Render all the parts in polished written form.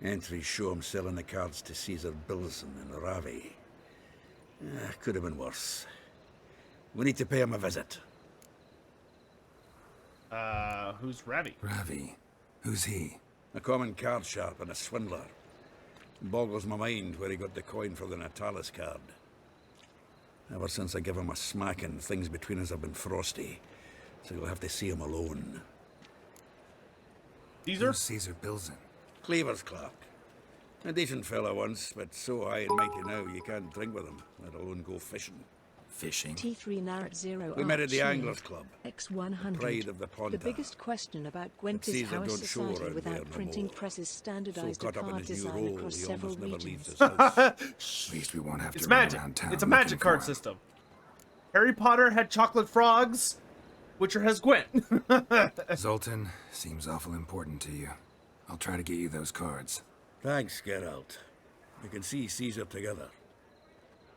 Entries show him selling the cards to Caesar Bilson and Ravi. Could have been worse. We need to pay him a visit. Who's Ravi? Ravi. Who's he? A common card sharp and a swindler. Boggles my mind where he got the coin for the Natalis card. Ever since I gave him a smacking, things between us have been frosty. So you'll have to see him alone. Caesar? Who's Caesar Bilson? Cleaver's clerk. A decent fellow once, but so high and mighty now you can't drink with him, let alone go fishing. Fishing? T3 Narrat 0 We met at the Archie. Anglers Club. X100. Pride of the Pontar. The biggest question about Gwent is Caesar how a don't show society around without there no printing more. presses So standardized a caught up in card his new design role, across he several almost never regions. leaves his house. At least we won't have It's to run magic. around town It's a looking magic for card him. system. Harry Potter had chocolate frogs. Witcher has Gwent. Zoltan seems awful important to you. I'll try to get you those cards. Thanks, Geralt. We can see Caesar together.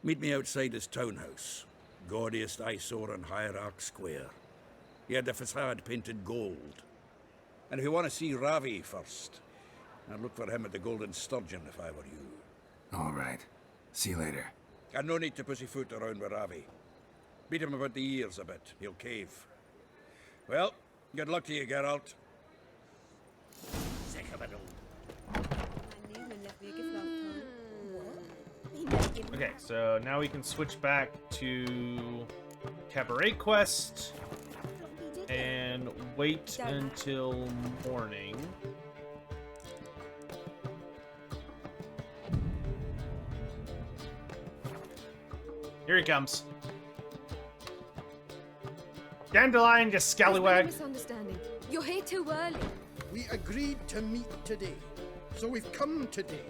Meet me outside his townhouse. Gaudiest eyesore on Hierarch Square. He had the facade painted gold. And if you want to see Ravi first, I'd look for him at the Golden Sturgeon if I were you. All right. See you later. And no need to pussyfoot around with Ravi. Beat him about the ears a bit. He'll cave. Well, good luck to you, Geralt. Sick of it all. Okay, so now we can switch back to Cabaret Quest and wait until morning. Here he comes. Dandelion, you scallywag. Misunderstanding. You're here too early. We agreed to meet today, so we've come today.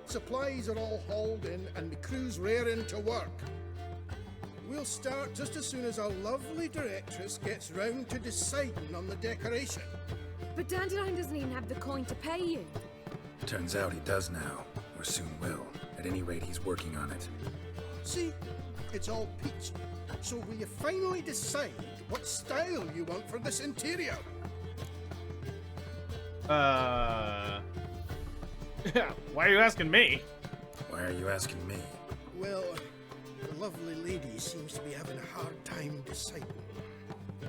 Supplies are all hauled in and the crew's raring to work. We'll start just as soon as our lovely directress gets round to deciding on the decoration. But Dandelion doesn't even have the coin to pay you. Turns out he does now, or soon will. At any rate, he's working on it. See, it's all peachy. So will you finally decide what style you want for this interior? Why are you asking me? Why are you asking me? Well, the lovely lady seems to be having a hard time deciding.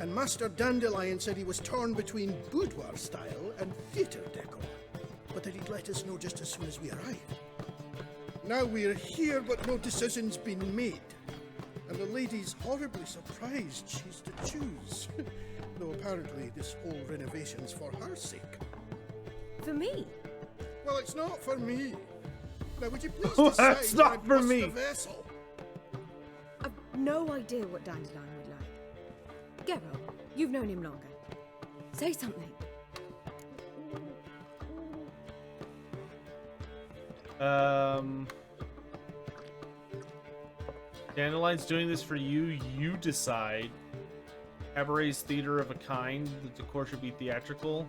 And Master Dandelion said he was torn between boudoir style and theatre decor, but that he'd let us know just as soon as we arrive. Now we're here, but no decision's been made. And the lady's horribly surprised she's to choose. Though apparently this whole renovation's for her sake. For me? Well, it's not for me. Now, would you please Well, decide that's when not I for bust me. the vessel? I've no idea what Dandelion would like. Geralt, you've known him longer. Say something. Dandelion's doing this for you. You decide. Cabaret's theater of a kind. The decor should be theatrical.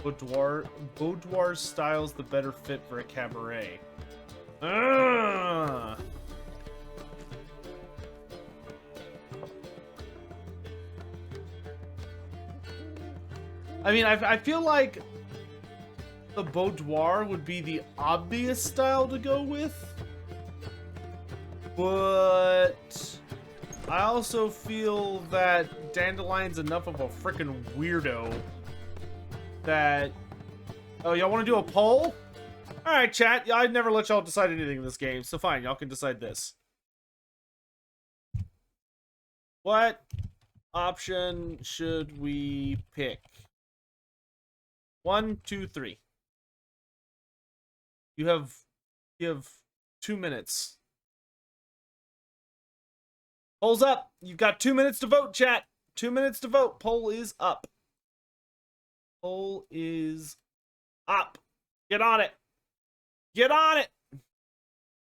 Boudoir style's the better fit for a cabaret. Ah! I mean, I feel like the boudoir would be the obvious style to go with. But I also feel that Dandelion's enough of a freaking weirdo that... Oh, y'all want to do a poll? Alright, chat. I'd never let y'all decide anything in this game, so fine, y'all can decide this. What option should we pick? 1, 2, 3. You have 2 minutes. Poll's up. You've got 2 minutes to vote, chat. 2 minutes to vote. Poll is up. Poll is up. Get on it. Get on it.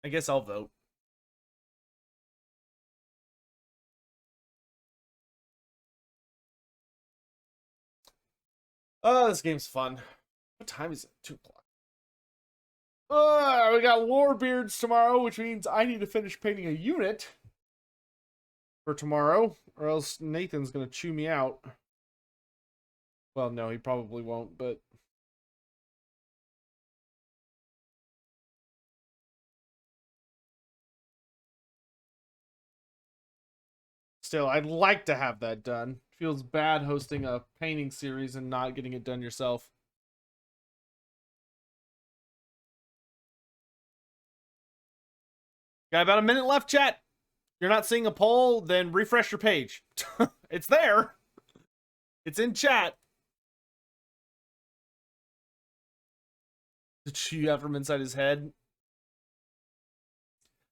I guess I'll vote. Oh, this game's fun. What time is it? 2 o'clock. We got Warbeards tomorrow, which means I need to finish painting a unit for tomorrow, or else Nathan's gonna chew me out. Well, no, he probably won't, but still, I'd like to have that done. Feels bad hosting a painting series and not getting it done yourself. Got about a minute left, chat. If you're not seeing a poll, then refresh your page. It's there. It's in chat. To chew out from inside his head.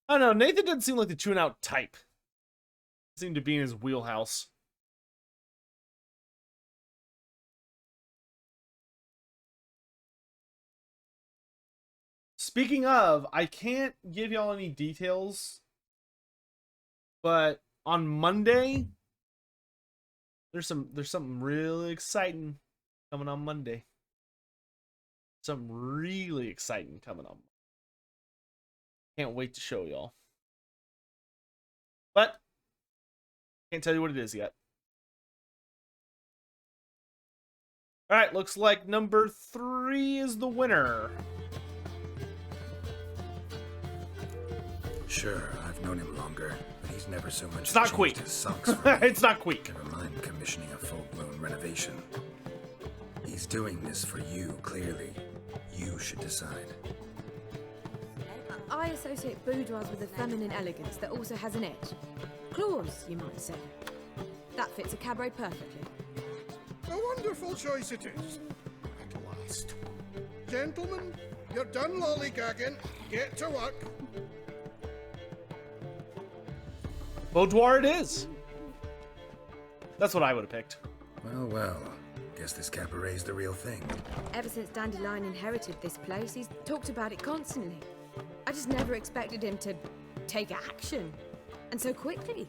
I don't know. Nathan doesn't seem like the chewing out type. Seemed to be in his wheelhouse. Speaking of, I can't give y'all any details, but on Monday, there's something really exciting coming on Monday. Something really exciting coming on. Can't wait to show y'all. But can't tell you what it is yet. All right, looks like number 3 is the winner. Sure, I've known him longer, but he's never so much It's not changed Queek. his socks for me. It's not Queek. Never mind commissioning a full-blown renovation. He's doing this for you, clearly. You should decide. I associate boudoirs with a feminine elegance that also has an edge. Claws, you might say. That fits a cabaret perfectly. A wonderful choice it is. At last. Gentlemen, you're done lollygagging. Get to work. Boudoir it is. That's what I would have picked. Well, well. Guess this cabaret's the real thing. Ever since Dandelion inherited this place, he's talked about it constantly. I just never expected him to take action. And so quickly.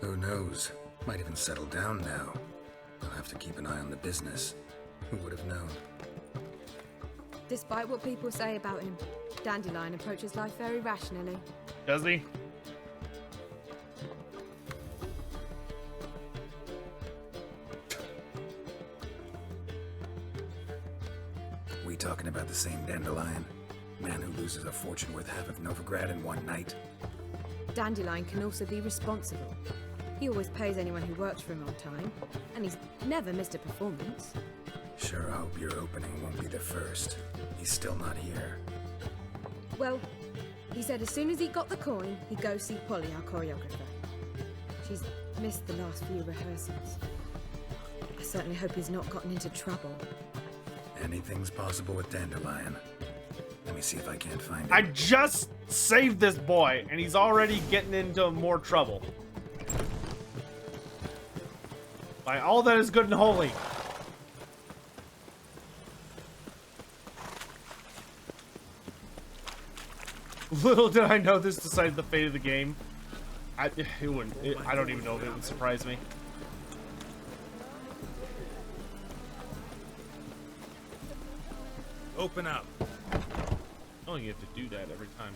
Who knows? Might even settle down now. I'll have to keep an eye on the business. Who would have known? Despite what people say about him, Dandelion approaches life very rationally. Does he? We talking about the same Dandelion? Man who loses a fortune worth half of Novigrad in one night? Dandelion can also be responsible. He always pays anyone who works for him on time, and he's never missed a performance. Sure hope your opening won't be the first. He's still not here. Well, he said as soon as he got the coin, he'd go see Polly, our choreographer. She's missed the last few rehearsals. I certainly hope he's not gotten into trouble. Anything's possible with Dandelion. Let me see if I can't find him. I just saved this boy, and he's already getting into more trouble. By all that is good and holy. Little did I know this decided the fate of the game. I don't even know if it would surprise me. Open up. Oh, you have to do that every time.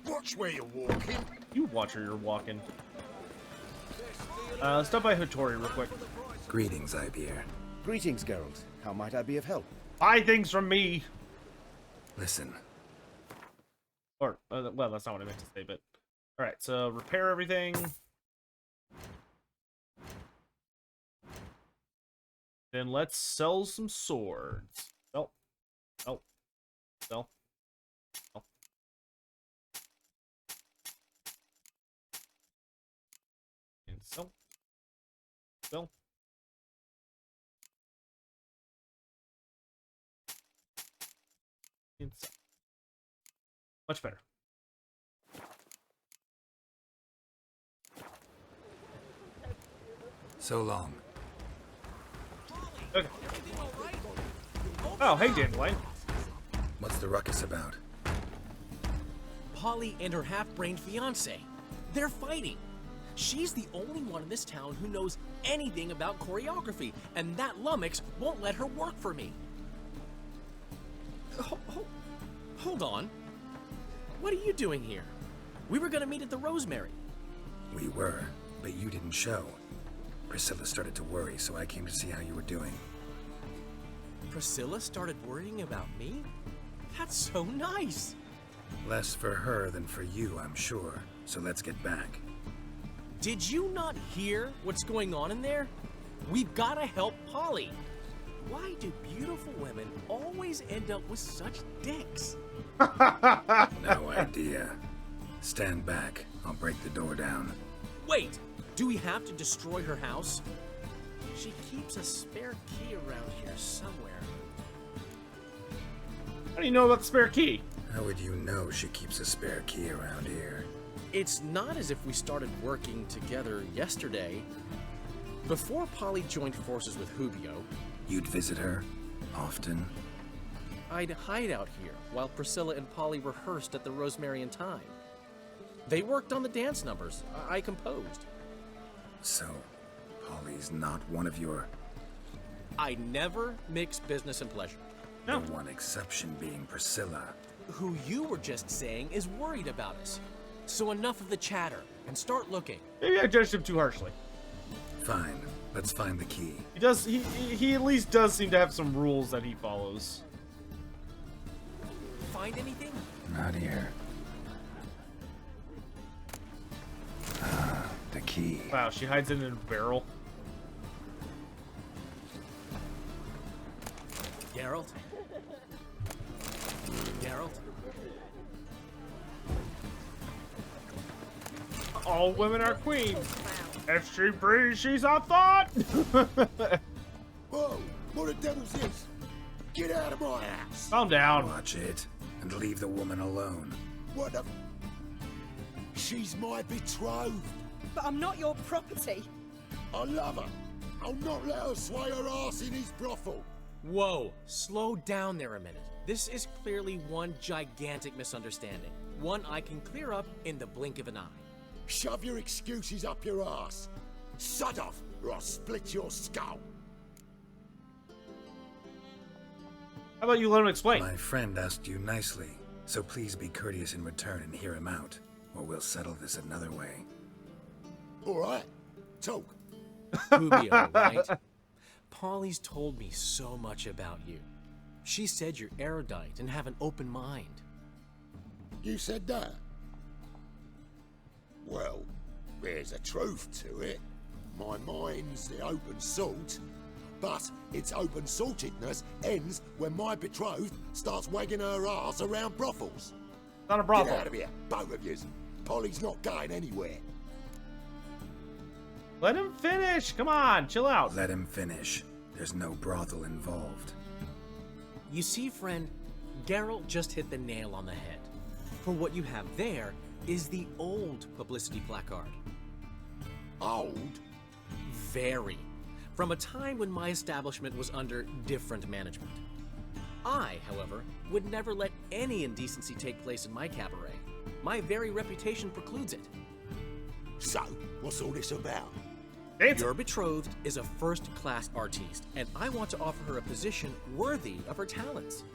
Watch where you're walking. You watch where you're walking. Stop by Hattori real quick. Greetings, Ibier. Greetings, Geralt. How might I be of help? Buy things from me. Listen, Or, well, that's not what I meant to say, but... Alright, so repair everything. Then let's sell some swords. Sell. Sell. Sell. Sell. And sell. Sell. And sell. Much better. so long. Okay. Oh, hey, Dandelion. What's the ruckus about? Polly and her half-brained fiancé. They're fighting. She's the only one in this town who knows anything about choreography, and that lummox won't let her work for me. Hold on. What are you doing here? We were gonna meet at the Rosemary. We were, but you didn't show. Priscilla started to worry, so I came to see how you were doing. Priscilla started worrying about me? That's so nice. Less for her than for you, I'm sure. So let's get back. Did you not hear what's going on in there? We've gotta help Polly. Why do beautiful women always end up with such dicks? No idea. Stand back. I'll break the door down. Wait, do we have to destroy her house? She keeps a spare key around here somewhere. How do you know about the spare key? How would you know she keeps a spare key around here? It's not as if we started working together yesterday. Before Polly joined forces with Hubio, You'd visit her? Often? I'd hide out here while Priscilla and Polly rehearsed at the Rosemary and Thyme. They worked on the dance numbers I composed. So, Polly's not one of your... I never mix business and pleasure. No. The one exception being Priscilla. Who you were just saying is worried about us. So enough of the chatter and start looking. Maybe I judged him too harshly. Fine. Let's find the key. He does. He at least does seem to have some rules that he follows. Find anything? Not here. Ah, the key. Wow, she hides it in a barrel. Geralt? Geralt? All women are queens. If she breathes, she's a thought. Whoa! What the devil's this? Get out of my house! Calm down. Watch it, and leave the woman alone. What the... She's my betrothed. But I'm not your property. I love her. I'll not let her sway her ass in his brothel. Whoa, slow down there a minute. This is clearly one gigantic misunderstanding. One I can clear up in the blink of an eye. Shove your excuses up your ass. Sod off, or I'll split your skull. How about you let him explain? My friend asked you nicely, so please be courteous in return and hear him out, or we'll settle this another way. All right, talk. Hubio, right? Polly's told me so much about you. She said you're erudite and have an open mind. You said that? Well, there's a truth to it. My mind's the open salt, but its open saltedness ends when my betrothed starts wagging her ass around brothels. Not a brothel. Get out of here, both of yous. Polly's not going anywhere. Let him finish. Come on, chill out. Let him finish. There's no brothel involved. You see, friend, Geralt just hit the nail on the head. For what you have there is the old publicity placard. Old? Very. From a time when my establishment was under different management. I, however, would never let any indecency take place in my cabaret. My very reputation precludes it. So, what's all this about? Your betrothed is a first-class artiste, and I want to offer her a position worthy of her talents.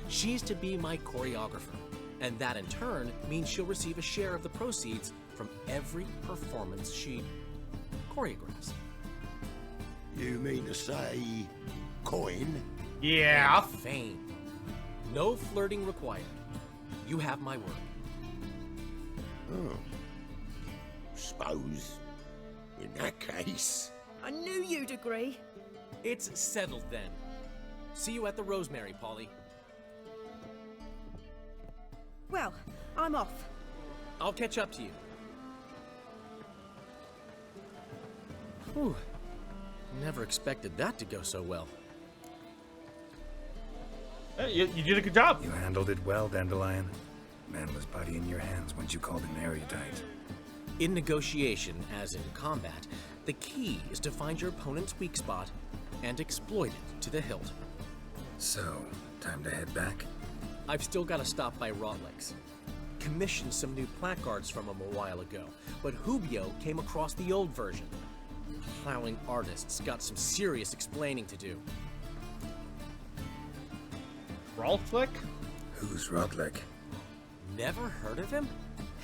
She's to be my choreographer, and that in turn means she'll receive a share of the proceeds from every performance she choreographs. You mean to say... coin? Yeah. And fame. No flirting required. You have my word. Oh. Suppose... in that case... I knew you'd agree. It's settled then. See you at the Rosemary, Polly. Well, I'm off. I'll catch up to you. Whew. Never expected that to go so well. Hey, you did a good job. You handled it well, Dandelion. Man was body in your hands once you called him erudite. In negotiation, as in combat, the key is to find your opponent's weak spot and exploit it to the hilt. So, time to head back? I've still got to stop by Rotlick's. Commissioned some new placards from him a while ago, but Hubio came across the old version. Plowing artists got some serious explaining to do. Ralflick? Who's Rodlick? Never heard of him?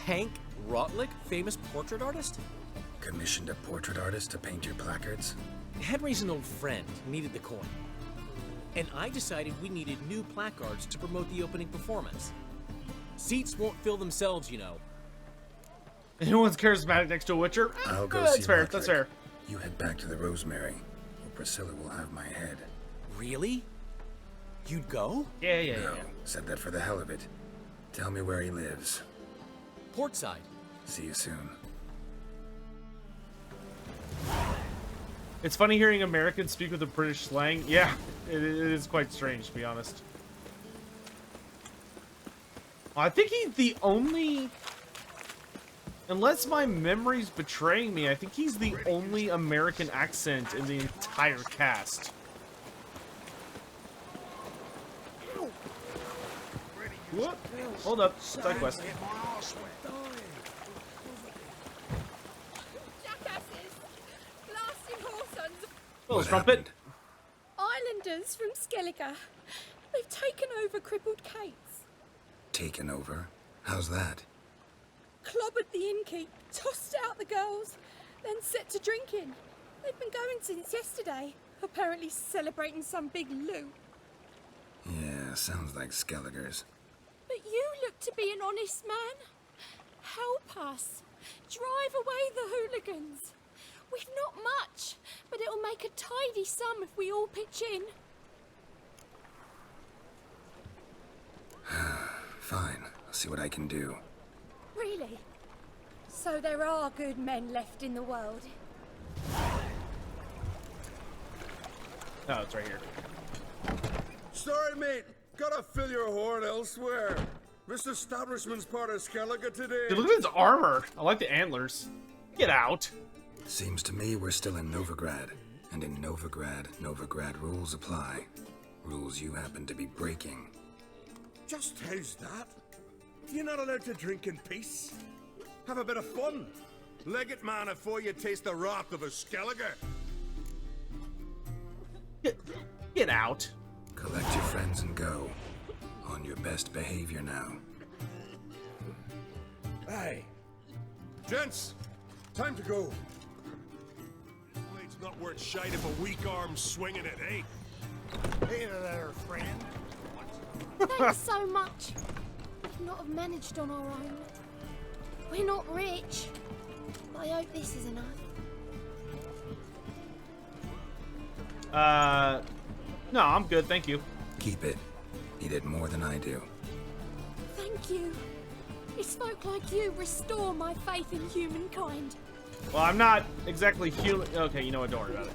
Hank Rotlick, famous portrait artist? Commissioned a portrait artist to paint your placards? Henry's an old friend, needed the coin. And I decided we needed new placards to promote the opening performance. Seats won't fill themselves, you know. Anyone's charismatic next to a Witcher? I'll go That's see fair. Roderick. That's fair. You head back to the Rosemary, or Priscilla will have my head. Really? You'd go? Yeah. No, said that for the hell of it. Tell me where he lives. Portside. See you soon. It's funny hearing Americans speak with a British slang. Yeah, it is quite strange, to be honest. I think he's the only... Unless my memory's betraying me, I think he's the only American accent in the entire cast. Whoop. Hold up. Side quest. Jackasses! Blasting horsons! Little What trumpet. happened? Islanders from Skellige. They've taken over crippled Kate's. Taken over? How's that? Clobbered the innkeep, tossed out the girls, then set to drinking. They've been going since yesterday, apparently celebrating some big loot. Yeah, sounds like Skelliger's. But you look to be an honest man. Help us. Drive away the hooligans. We've not much, but it'll make a tidy sum if we all pitch in. Fine, I'll see what I can do. Really? So there are good men left in the world? No, it's right here. Sorry, mate. Gotta fill your horn elsewhere. This establishment's part of Skellige today. Dude, look at his armor. I like the antlers. Get out. Seems to me we're still in Novigrad. And in Novigrad rules apply. Rules you happen to be breaking. Just how's that? You're not allowed to drink in peace? Have a bit of fun. Leg it, man, before you taste the wrath of a Skellige. Get out. Collect your friends and go. On your best behavior now. Aye. Gents, time to go. Blade's not worth shite if a weak arm's swinging it, eh? Hey there, friend. Thanks so much. We've not have managed on our own. We're not rich, but I hope this is enough. No, I'm good, thank you. Keep it. You did more than I do. Thank you. It's folk like you restore my faith in humankind. Well, I'm not exactly human. Okay, you know what? Don't worry about it.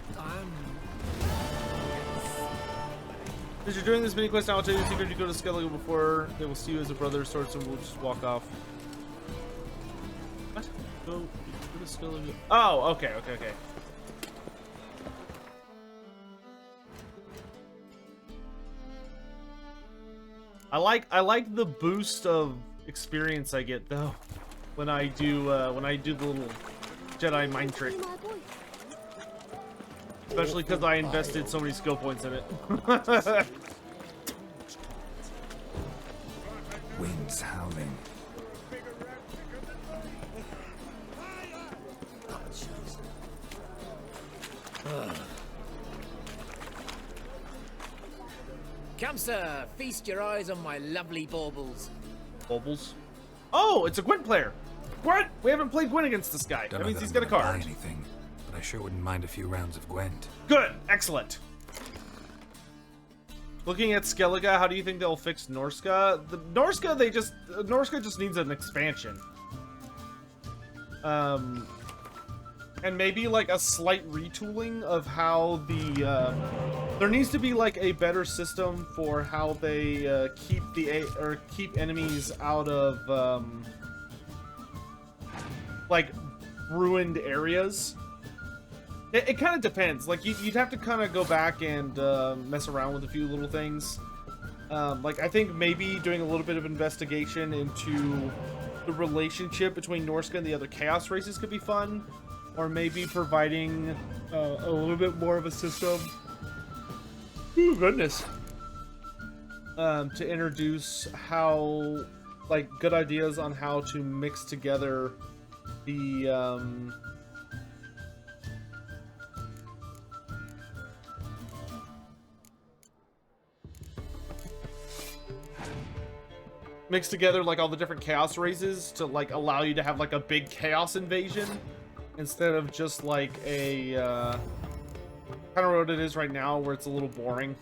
As you're doing this mini quest, I'll tell you the secret. You go to Skellige before they will see you as a brother of sorts, and we'll just walk off. What? Go to Skellige. Oh, okay. I like the boost of experience I get though when I do the little Jedi mind trick. Especially because I invested so many skill points in it. Winds howling. Come, sir, feast your eyes on my lovely baubles. Baubles? Oh, it's a Gwent player. Gwent! We haven't played Gwent against this guy. Don't That know means that he's I'm got a gonna card. buy anything, but I sure wouldn't mind a few rounds of Gwent. Good, excellent. Looking at Skellige, how do you think they'll fix Norska? The Norska, Norska just needs an expansion. And maybe like a slight retooling of how the there needs to be like a better system for how they keep enemies out of like ruined areas. It kind of depends. Like you'd have to kind of go back and mess around with a few little things. Like I think maybe doing a little bit of investigation into the relationship between Norska and the other Chaos races could be fun. Or maybe providing a little bit more of a system. Ooh, goodness. To introduce how, like, good ideas on how to mix together the, mix together like all the different chaos races to like allow you to have like a big chaos invasion instead of just like a kind of what it is right now where it's a little boring.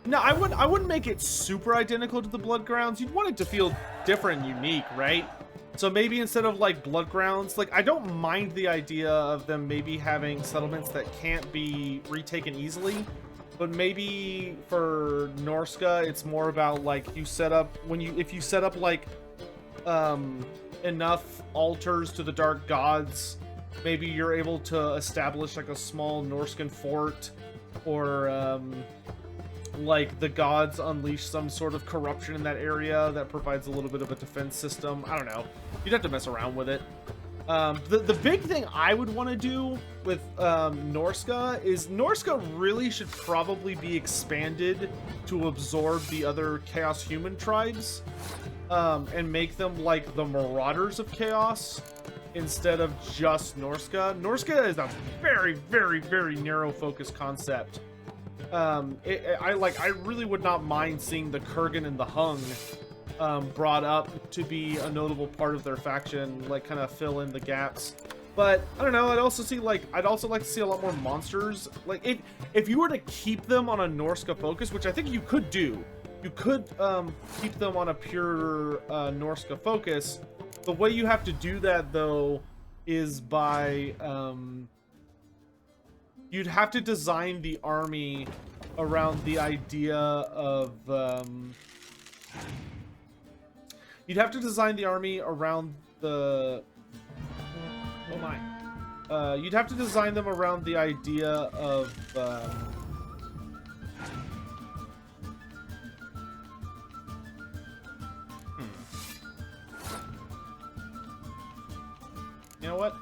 No, I wouldn't make it super identical to the Blood Grounds. You'd want it to feel different and unique, right? So maybe instead of like Blood Grounds, like I don't mind the idea of them maybe having settlements that can't be retaken easily, but maybe for Norska, it's more about like you set up if you set up like enough altars to the dark gods, maybe you're able to establish like a small Norscan fort, or like the gods unleash some sort of corruption in that area that provides a little bit of a defense system. I don't know. You'd have to mess around with it. The big thing I would want to do with Norska is Norska really should probably be expanded to absorb the other Chaos human tribes, and make them like the Marauders of Chaos instead of just Norska. Norska is a very, very, very narrow focus concept. I really would not mind seeing the Kurgan and the Hung brought up to be a notable part of their faction, like kind of fill in the gaps. But I don't know, I'd also like to see a lot more monsters. Like if you were to keep them on a Norska focus, which I think you could do, you could keep them on a pure Norska focus. The way you have to do that though is by you'd have to design the army around the idea of you'd have to design the army around the you'd have to design them around the idea of you know what?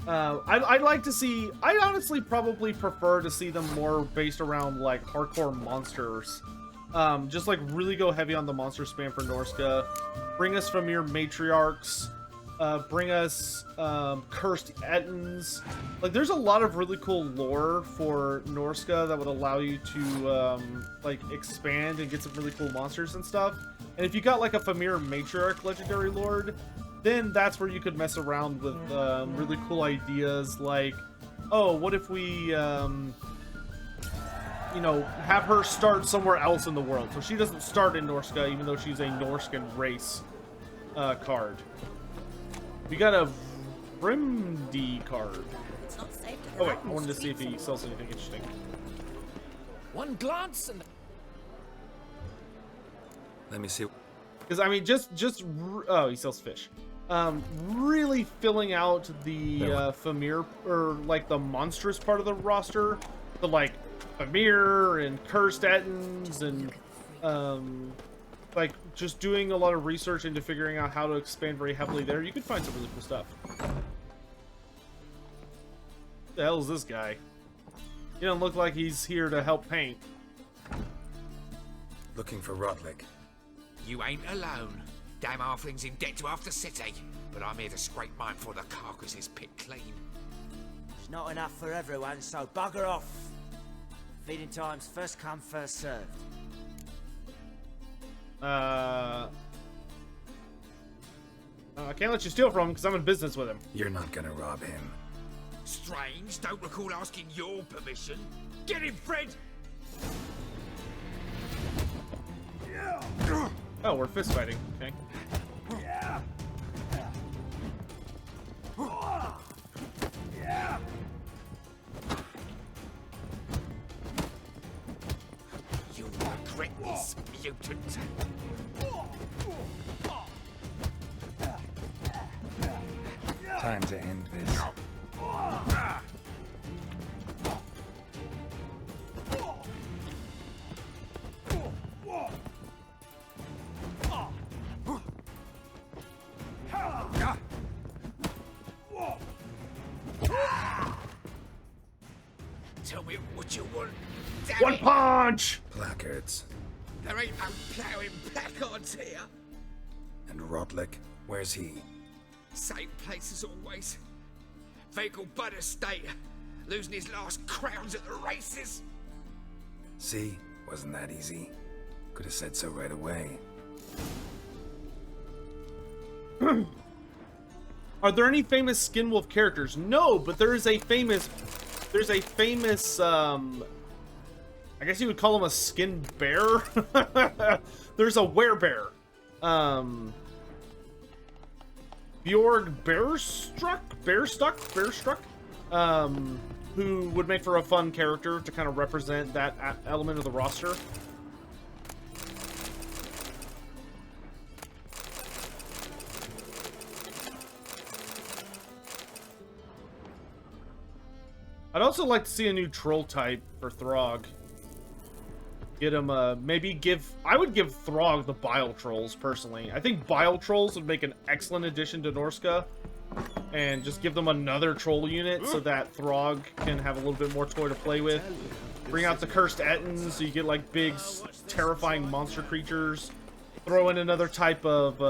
I'd like to see. I honestly probably prefer to see them more based around like hardcore monsters. Just like really go heavy on the monster spam for Norska. Bring us Famir matriarchs. Bring us cursed Ettins. Like there's a lot of really cool lore for Norska that would allow you to like expand and get some really cool monsters and stuff. And if you got like a Famir matriarch legendary lord, then that's where you could mess around with really cool ideas like, oh, what if we, you know, have her start somewhere else in the world. So she doesn't start in Norska, even though she's a Norscan race card. We got a Brimdi card. Oh wait, I wanted to see if he sells anything interesting. One glance and... Let me see. Because I mean, oh, he sells fish. Really filling out the Famir, or like the monstrous part of the roster, the like Famir and cursed Ettins, and like just doing a lot of research into figuring out how to expand very heavily there. You could find some really cool stuff. What the hell is this guy? He doesn't look like he's here to help paint. Looking for Rotlick. You ain't alone. Damn halfling's in debt to half the city, but I'm here to scrape mine before the carcass is picked clean. There's not enough for everyone, so bugger off. Feeding time's first come, first served. I can't let you steal from him because I'm in business with him. You're not gonna rob him. Strange, don't recall asking your permission. Get him, Fred! Oh, we're fist fighting. Okay. You regret this, mutant. Time to end this. Tell me what you want. One punch! Placards. There ain't no ploughing placards here. And Rotlick, where's he? Same place as always. Vehicle Bud Estate. Losing his last crowns at the races. See? Wasn't that easy? Could have said so right away. Are there any famous Skinwolf characters? No, but there's a famous, I guess you would call him a skin bear. There's a werebear. Bjorg Bearstruck, who would make for a fun character to kind of represent that element of the roster. I'd also like to see a new troll type for Throg. Get him, I would give Throg the Bile Trolls, personally. I think Bile Trolls would make an excellent addition to Norska. And just give them another troll unit so that Throg can have a little bit more toy to play with. Bring out the Cursed Ettins so you get, like, big, terrifying monster creatures. Throw in another type of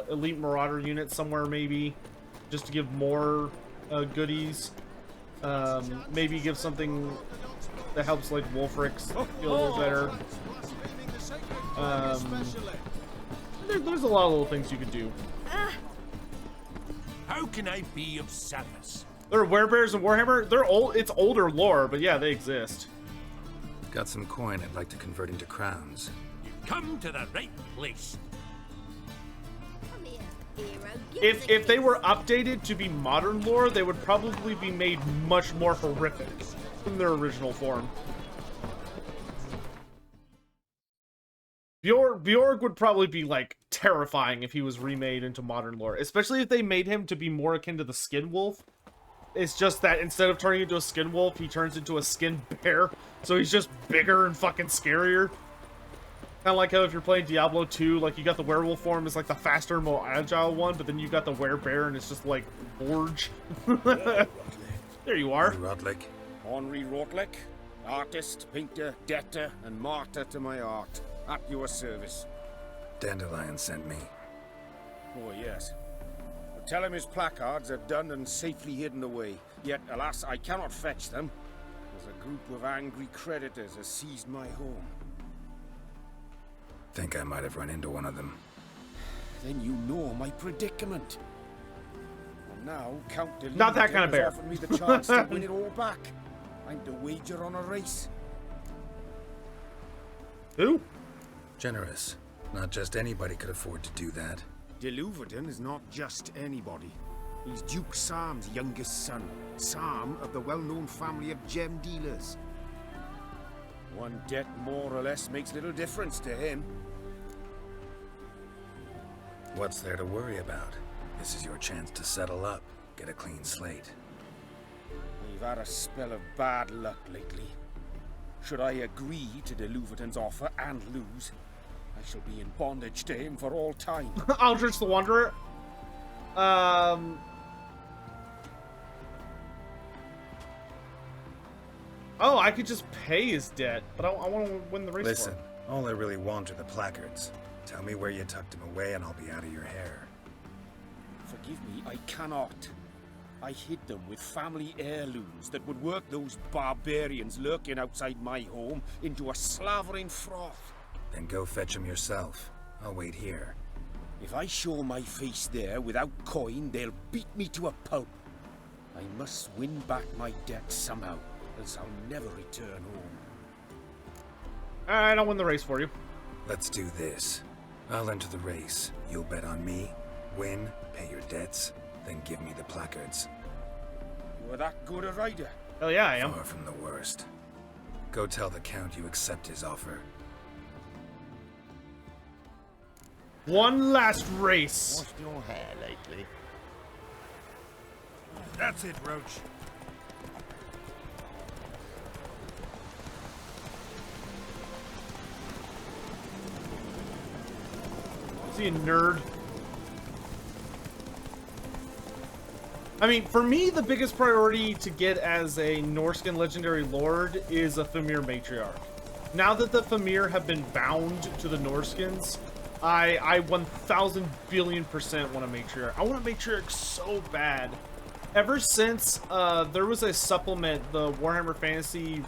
Elite Marauder unit somewhere, maybe. Just to give more goodies. Maybe give something that helps, like, Wolfrix feel a little better. There's a lot of little things you could do. How can I be of service? There are werebears in Warhammer. They're old. It's older lore, but yeah, they exist. Got some coin I'd like to convert into crowns. You've come to the right place. If they were updated to be modern lore, they would probably be made much more horrific from their original form. Bjorg would probably be, like, terrifying if he was remade into modern lore. Especially if they made him to be more akin to the Skin Wolf. It's just that instead of turning into a Skin Wolf, he turns into a Skin Bear. So he's just bigger and fucking scarier. Kind of like how if you're playing Diablo 2, like, you got the werewolf form as, like, the faster and more agile one, but then you got the werebear and it's just, like, Borge. There you are. Rodlick. Henri Rotlick, artist, painter, debtor, and martyr to my art. At your service. Dandelion sent me. Oh, yes. But tell him his placards are done and safely hidden away. Yet, alas, I cannot fetch them, as a group of angry creditors has seized my home. Think I might have run into one of them. Then you know my predicament. And now, Count de Not that kind of bear. offered me the chance to win it all back. I'm to wager on a race. Who? Generous. Not just anybody could afford to do that. De Louverton is not just anybody. He's Duke Sam's youngest son. Sam of the well-known family of gem dealers. One debt more or less makes little difference to him. What's there to worry about? This is your chance to settle up, get a clean slate. We've had a spell of bad luck lately. Should I agree to de Louverton's offer and lose, I shall be in bondage to him for all time. Aldrich the Wanderer. Oh, I could just pay his debt, but I want to win the race. Listen, all I really want are the placards. Tell me where you tucked him away and I'll be out of your hair. Forgive me, I cannot. I hid them with family heirlooms that would work those barbarians lurking outside my home into a slavering froth. Then go fetch him yourself. I'll wait here. If I show my face there without coin, they'll beat me to a pulp. I must win back my debt somehow, else I'll never return home. Alright, I'll win the race for you. Let's do this. I'll enter the race. You'll bet on me, win, pay your debts, then give me the placards. You are that good a rider? Hell yeah, I am. Far from the worst. Go tell the Count you accept his offer. One last race. Washed your hair lately? That's it, Roach. Is he a nerd? I mean, for me, the biggest priority to get as a Norscan Legendary Lord is a Famir Matriarch. Now that the Famir have been bound to the Norskins, I 1,000 billion% want a Matriarch. I want a Matriarch so bad. Ever since there was a supplement, the Warhammer Fantasy